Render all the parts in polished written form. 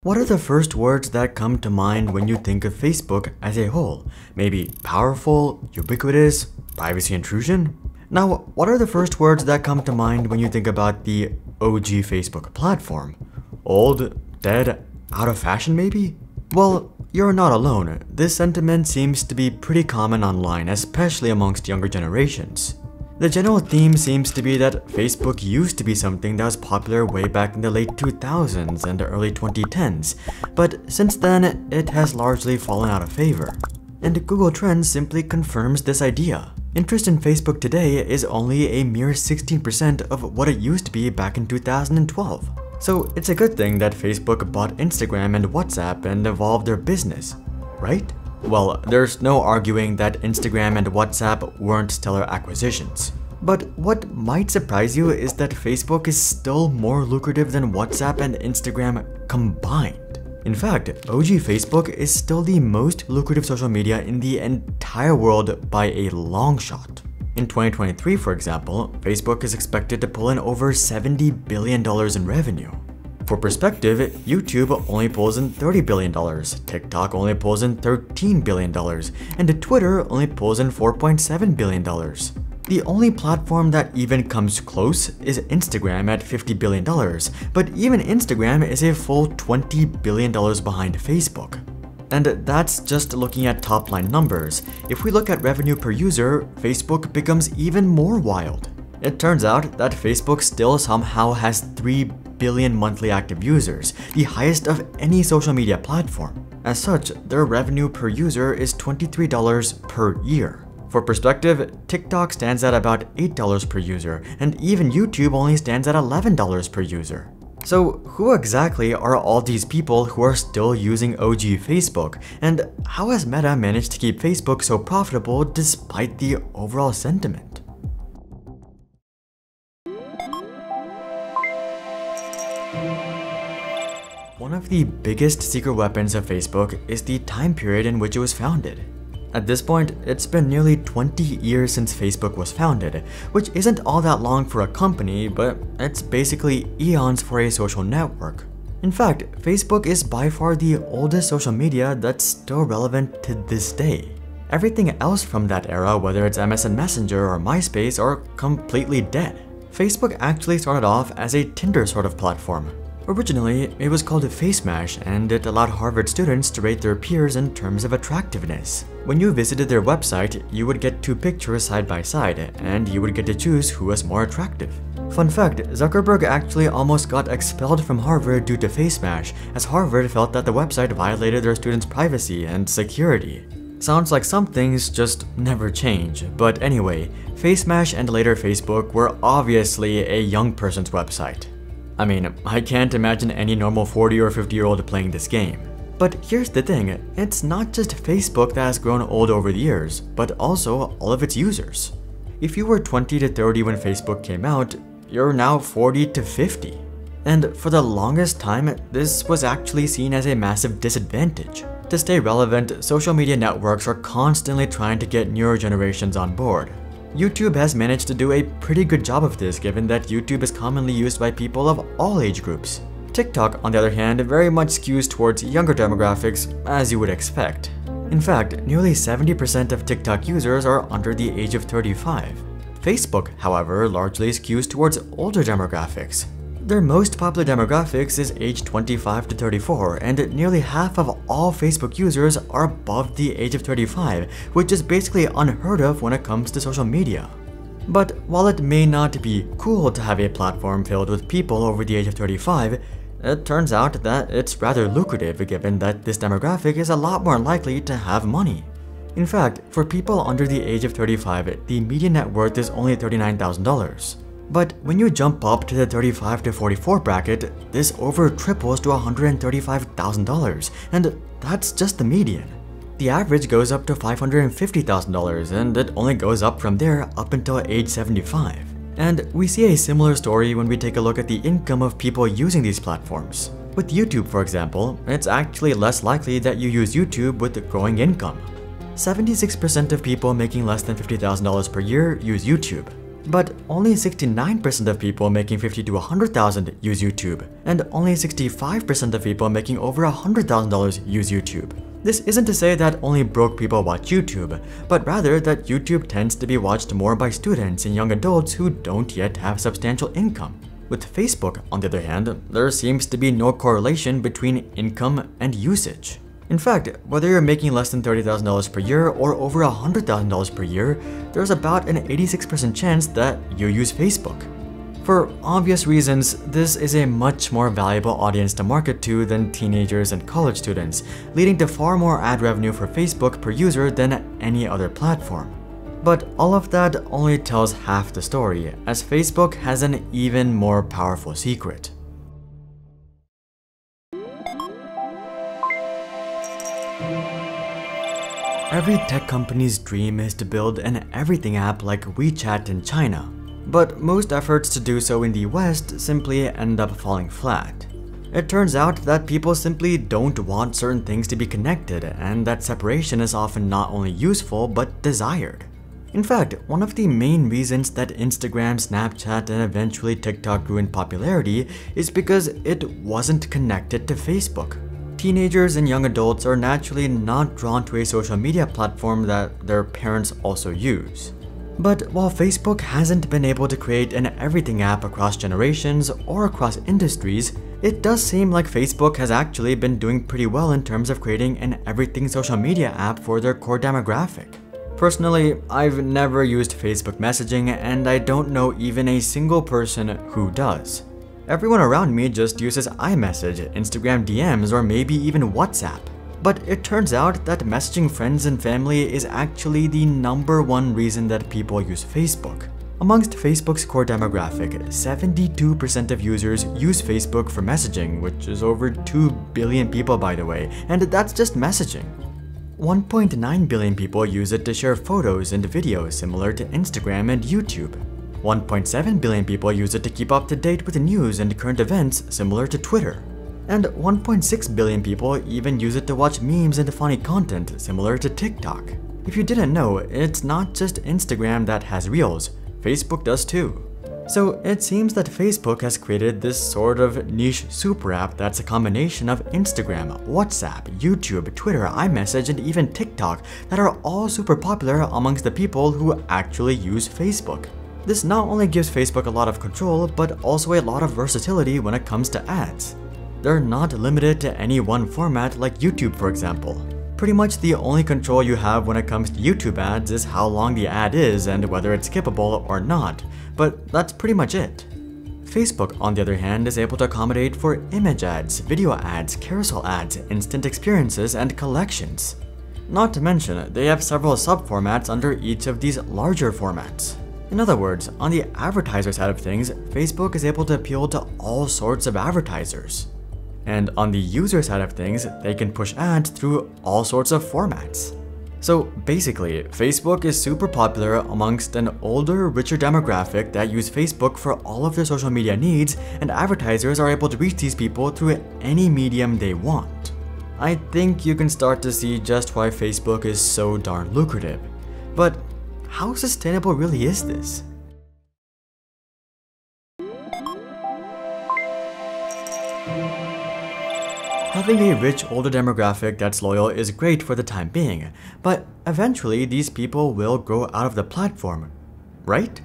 What are the first words that come to mind when you think of Facebook as a whole? Maybe powerful, ubiquitous, privacy intrusion? Now, what are the first words that come to mind when you think about the OG Facebook platform? Old, dead, out of fashion maybe? Well, you're not alone. This sentiment seems to be pretty common online, especially amongst younger generations. The general theme seems to be that Facebook used to be something that was popular way back in the late 2000s and the early 2010s, but since then, it has largely fallen out of favor. And Google Trends simply confirms this idea. Interest in Facebook today is only a mere 16% of what it used to be back in 2012. So it's a good thing that Facebook bought Instagram and WhatsApp and evolved their business, right? Well, there's no arguing that Instagram and WhatsApp weren't stellar acquisitions. But what might surprise you is that Facebook is still more lucrative than WhatsApp and Instagram combined. In fact, OG Facebook is still the most lucrative social media in the entire world by a long shot. In 2023, for example, Facebook is expected to pull in over $70 billion in revenue. For perspective, YouTube only pulls in $30 billion, TikTok only pulls in $13 billion, and Twitter only pulls in $4.7 billion. The only platform that even comes close is Instagram at $50 billion, but even Instagram is a full $20 billion behind Facebook. And that's just looking at top-line numbers. If we look at revenue per user, Facebook becomes even more wild. It turns out that Facebook still somehow has 3 billion monthly active users, the highest of any social media platform. As such, their revenue per user is $23 per year. For perspective, TikTok stands at about $8 per user, and even YouTube only stands at $11 per user. So who exactly are all these people who are still using OG Facebook, and how has Meta managed to keep Facebook so profitable despite the overall sentiment? One of the biggest secret weapons of Facebook is the time period in which it was founded. At this point, it's been nearly 20 years since Facebook was founded, which isn't all that long for a company, but it's basically eons for a social network. In fact, Facebook is by far the oldest social media that's still relevant to this day. Everything else from that era, whether it's MSN Messenger or MySpace, are completely dead. Facebook actually started off as a Tinder sort of platform. Originally, it was called FaceMash, and it allowed Harvard students to rate their peers in terms of attractiveness. When you visited their website, you would get 2 pictures side by side, and you would get to choose who was more attractive. Fun fact, Zuckerberg actually almost got expelled from Harvard due to FaceMash, as Harvard felt that the website violated their students' privacy and security. Sounds like some things just never change, but anyway, FaceMash and later Facebook were obviously a young person's website. I mean, I can't imagine any normal 40 or 50-year-old playing this game. But here's the thing, it's not just Facebook that has grown old over the years, but also all of its users. If you were 20 to 30 when Facebook came out, you're now 40 to 50. And for the longest time, this was actually seen as a massive disadvantage. To stay relevant, social media networks are constantly trying to get newer generations on board. YouTube has managed to do a pretty good job of this, given that YouTube is commonly used by people of all age groups. TikTok, on the other hand, very much skews towards younger demographics, as you would expect. In fact, nearly 70% of TikTok users are under the age of 35. Facebook, however, largely skews towards older demographics. Their most popular demographics is age 25 to 34, and nearly half of all Facebook users are above the age of 35, which is basically unheard of when it comes to social media. But while it may not be cool to have a platform filled with people over the age of 35, it turns out that it's rather lucrative given that this demographic is a lot more likely to have money. In fact, for people under the age of 35, the median net worth is only $39,000. But when you jump up to the 35 to 44 bracket, this over triples to $135,000, and that's just the median. The average goes up to $550,000, and it only goes up from there up until age 75. And we see a similar story when we take a look at the income of people using these platforms. With YouTube, for example, it's actually less likely that you use YouTube with a growing income. 76% of people making less than $50,000 per year use YouTube. But only 69% of people making $50,000 to $100,000 use YouTube, and only 65% of people making over $100,000 use YouTube. This isn't to say that only broke people watch YouTube, but rather that YouTube tends to be watched more by students and young adults who don't yet have substantial income. With Facebook, on the other hand, there seems to be no correlation between income and usage. In fact, whether you're making less than $30,000 per year or over $100,000 per year, there's about an 86% chance that you use Facebook. For obvious reasons, this is a much more valuable audience to market to than teenagers and college students, leading to far more ad revenue for Facebook per user than any other platform. But all of that only tells half the story, as Facebook has an even more powerful secret. Every tech company's dream is to build an everything app like WeChat in China, but most efforts to do so in the West simply end up falling flat. It turns out that people simply don't want certain things to be connected, and that separation is often not only useful but desired. In fact, one of the main reasons that Instagram, Snapchat, and eventually TikTok grew in popularity is because it wasn't connected to Facebook. Teenagers and young adults are naturally not drawn to a social media platform that their parents also use. But while Facebook hasn't been able to create an everything app across generations or across industries, it does seem like Facebook has actually been doing pretty well in terms of creating an everything social media app for their core demographic. Personally, I've never used Facebook messaging, and I don't know even a single person who does. Everyone around me just uses iMessage, Instagram DMs, or maybe even WhatsApp. But it turns out that messaging friends and family is actually the #1 reason that people use Facebook. Amongst Facebook's core demographic, 72% of users use Facebook for messaging, which is over 2 billion people by the way, and that's just messaging. 1.9 billion people use it to share photos and videos similar to Instagram and YouTube. 1.7 billion people use it to keep up to date with the news and current events similar to Twitter. And 1.6 billion people even use it to watch memes and funny content similar to TikTok. If you didn't know, it's not just Instagram that has Reels, Facebook does too. So it seems that Facebook has created this sort of niche super app that's a combination of Instagram, WhatsApp, YouTube, Twitter, iMessage, and even TikTok that are all super popular amongst the people who actually use Facebook. This not only gives Facebook a lot of control, but also a lot of versatility when it comes to ads. They're not limited to any one format like YouTube, for example. Pretty much the only control you have when it comes to YouTube ads is how long the ad is and whether it's skippable or not, but that's pretty much it. Facebook, on the other hand, is able to accommodate for image ads, video ads, carousel ads, instant experiences, and collections. Not to mention, they have several sub-formats under each of these larger formats. In other words, on the advertiser side of things, Facebook is able to appeal to all sorts of advertisers. And on the user side of things, they can push ads through all sorts of formats. So basically, Facebook is super popular amongst an older, richer demographic that use Facebook for all of their social media needs, and advertisers are able to reach these people through any medium they want. I think you can start to see just why Facebook is so darn lucrative. But how sustainable really is this? Having a rich older demographic that's loyal is great for the time being, but eventually these people will grow out of the platform, right?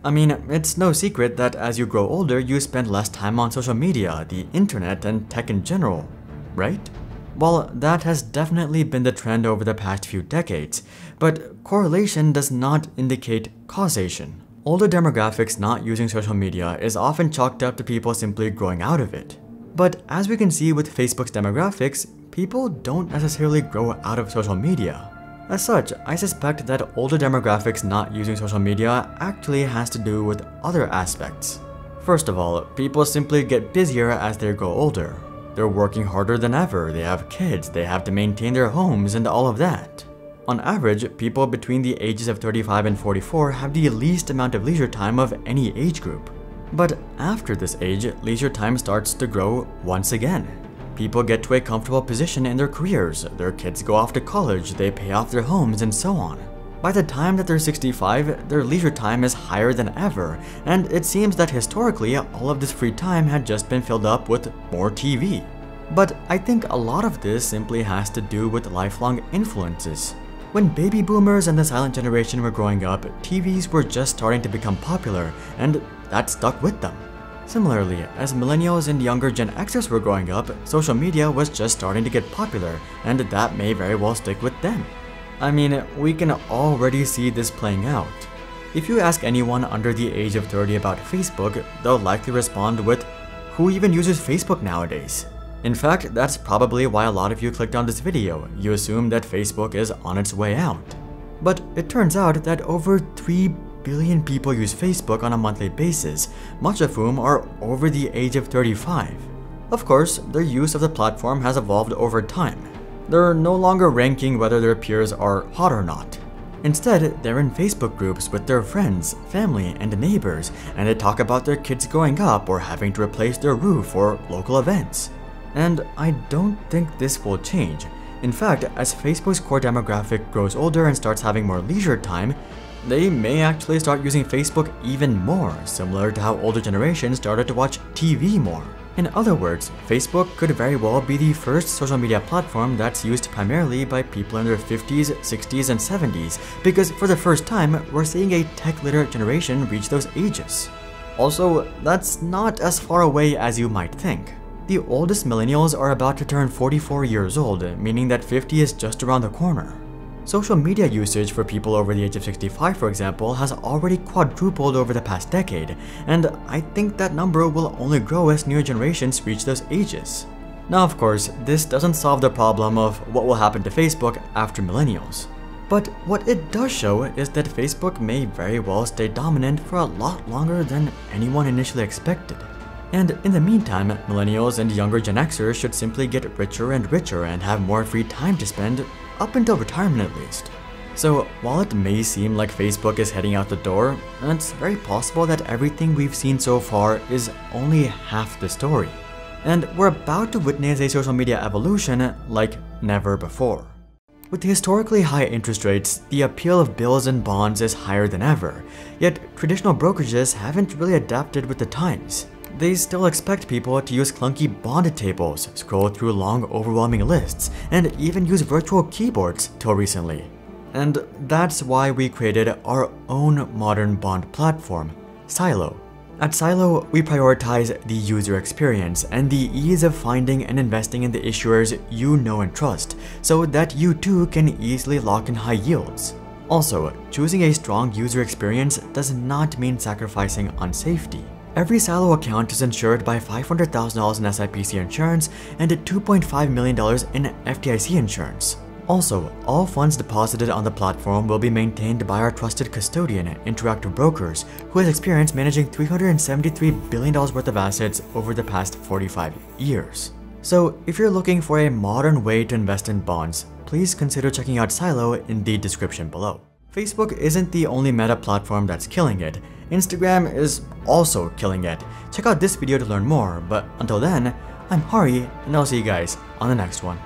I mean, it's no secret that as you grow older, you spend less time on social media, the internet, and tech in general, right? Well, that has definitely been the trend over the past few decades, but correlation does not indicate causation. Older demographics not using social media is often chalked up to people simply growing out of it. But as we can see with Facebook's demographics, people don't necessarily grow out of social media. As such, I suspect that older demographics not using social media actually has to do with other aspects. First of all, people simply get busier as they grow older. They're working harder than ever, they have kids, they have to maintain their homes, and all of that. On average, people between the ages of 35 and 44 have the least amount of leisure time of any age group. But after this age, leisure time starts to grow once again. People get to a comfortable position in their careers, their kids go off to college, they pay off their homes, and so on. By the time that they're 65, their leisure time is higher than ever, and it seems that historically, all of this free time had just been filled up with more TV. But I think a lot of this simply has to do with lifelong influences. When baby boomers and the silent generation were growing up, TVs were just starting to become popular, and that stuck with them. Similarly, as millennials and younger Gen Xers were growing up, social media was just starting to get popular, and that may very well stick with them. I mean, we can already see this playing out. If you ask anyone under the age of 30 about Facebook, they'll likely respond with, "Who even uses Facebook nowadays?" In fact, that's probably why a lot of you clicked on this video. You assume that Facebook is on its way out. But it turns out that over 3 billion people use Facebook on a monthly basis, much of whom are over the age of 35. Of course, their use of the platform has evolved over time. They're no longer ranking whether their peers are hot or not. Instead, they're in Facebook groups with their friends, family, and neighbors, and they talk about their kids growing up or having to replace their roof or local events. And I don't think this will change. In fact, as Facebook's core demographic grows older and starts having more leisure time, they may actually start using Facebook even more, similar to how older generations started to watch TV more. In other words, Facebook could very well be the first social media platform that's used primarily by people in their 50s, 60s, and 70s, because for the first time, we're seeing a tech-literate generation reach those ages. Also, that's not as far away as you might think. The oldest millennials are about to turn 44 years old, meaning that 50 is just around the corner. Social media usage for people over the age of 65, for example, has already quadrupled over the past decade, and I think that number will only grow as newer generations reach those ages. Now, of course, this doesn't solve the problem of what will happen to Facebook after millennials. But what it does show is that Facebook may very well stay dominant for a lot longer than anyone initially expected. And in the meantime, millennials and younger Gen Xers should simply get richer and richer and have more free time to spend, up until retirement at least. So while it may seem like Facebook is heading out the door, it's very possible that everything we've seen so far is only half the story. And we're about to witness a social media evolution like never before. With historically high interest rates, the appeal of bills and bonds is higher than ever, yet traditional brokerages haven't really adapted with the times. They still expect people to use clunky bond tables, scroll through long overwhelming lists, and even use virtual keyboards till recently. And that's why we created our own modern bond platform, Silo. At Silo, we prioritize the user experience and the ease of finding and investing in the issuers you know and trust, so that you too can easily lock in high yields. Also, choosing a strong user experience does not mean sacrificing on safety. Every Silo account is insured by $500,000 in SIPC insurance and $2.5 million in FDIC insurance. Also, all funds deposited on the platform will be maintained by our trusted custodian, Interactive Brokers, who has experience managing $373 billion worth of assets over the past 45 years. So, if you're looking for a modern way to invest in bonds, please consider checking out Silo in the description below. Facebook isn't the only meta platform that's killing it. Instagram is also killing it. Check out this video to learn more, but until then, I'm Hari, and I'll see you guys on the next one.